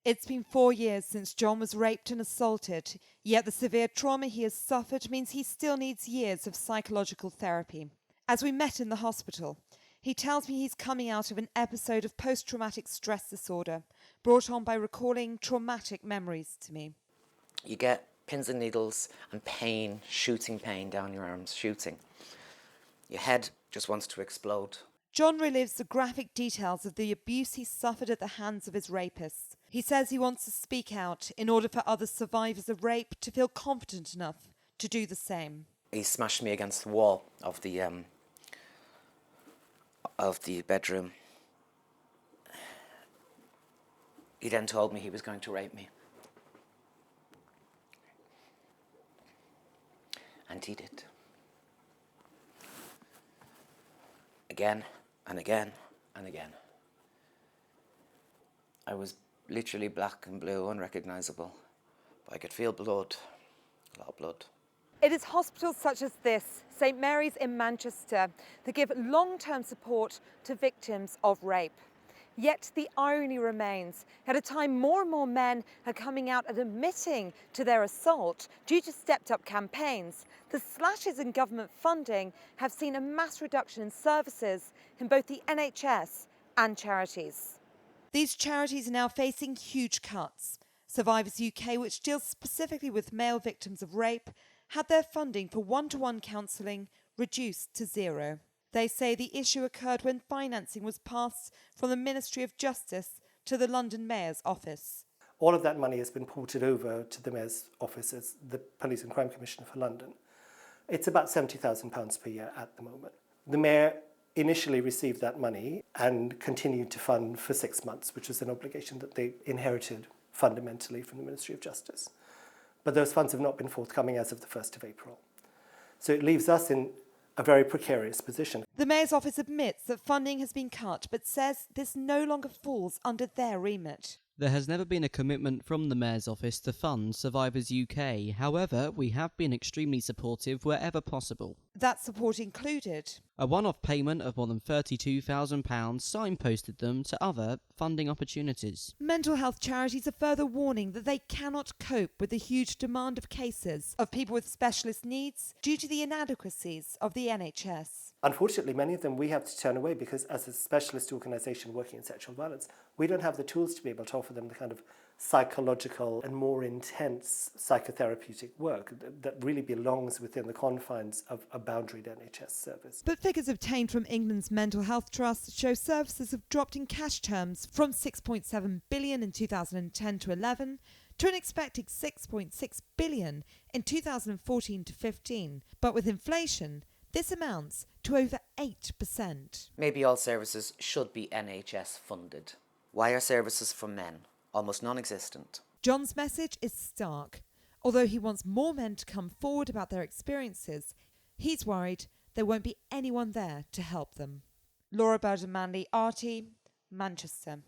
It's been 4 years since John was raped and assaulted, yet the severe trauma he has suffered means he still needs years of psychological therapy. As we met in the hospital, he tells me he's coming out of an episode of post-traumatic stress disorder, brought on by recalling traumatic memories to me. You get pins and needles and pain, shooting pain down your arms, shooting. Your head just wants to explode. John relives the graphic details of the abuse he suffered at the hands of his rapists. He says he wants to speak out in order for other survivors of rape to feel confident enough to do the same. He smashed me against the wall of the bedroom. He then told me he was going to rape me. And he did. Again and again and again. I was literally black and blue, unrecognisable. But I could feel blood, a lot of blood. It is hospitals such as this, St Mary's in Manchester, that give long-term support to victims of rape. Yet the irony remains. At a time more and more men are coming out and admitting to their assault due to stepped-up campaigns, the slashes in government funding have seen a mass reduction in services in both the NHS and charities. These charities are now facing huge cuts. Survivors UK, which deals specifically with male victims of rape, had their funding for one-to-one counselling reduced to zero. They say the issue occurred when financing was passed from the Ministry of Justice to the London Mayor's office. All of that money has been ported over to the Mayor's office as the Police and Crime Commissioner for London. It's about £70,000 per year at the moment. The Mayor initially received that money and continued to fund for 6 months, which was an obligation that they inherited fundamentally from the Ministry of Justice. But those funds have not been forthcoming as of the 1st of April. So it leaves us in a very precarious position. The Mayor's office admits that funding has been cut, but says this no longer falls under their remit. There has never been a commitment from the Mayor's office to fund Survivors UK. However, we have been extremely supportive wherever possible. That support included A one-off payment of more than £32,000 signposted them to other funding opportunities. mental health charities are further warning that they cannot cope with the huge demand of cases of people with specialist needs due to the inadequacies of the NHS. Unfortunately, many of them we have to turn away because as a specialist organisation working in sexual violence, we don't have the tools to be able to offer them the kind of psychological and more intense psychotherapeutic work that really belongs within the confines of a boundaried NHS service. But figures obtained from England's Mental Health Trust show services have dropped in cash terms from £6.7 billion in 2010 to 11 to an expected £6.6 billion in 2014 to 15. But with inflation, this amounts to over 8%. Maybe all services should be NHS funded. Why are services for men almost non-existent? John's message is stark. Although he wants more men to come forward about their experiences, he's worried there won't be anyone there to help them. Laura Burden-Manley, RT, Manchester.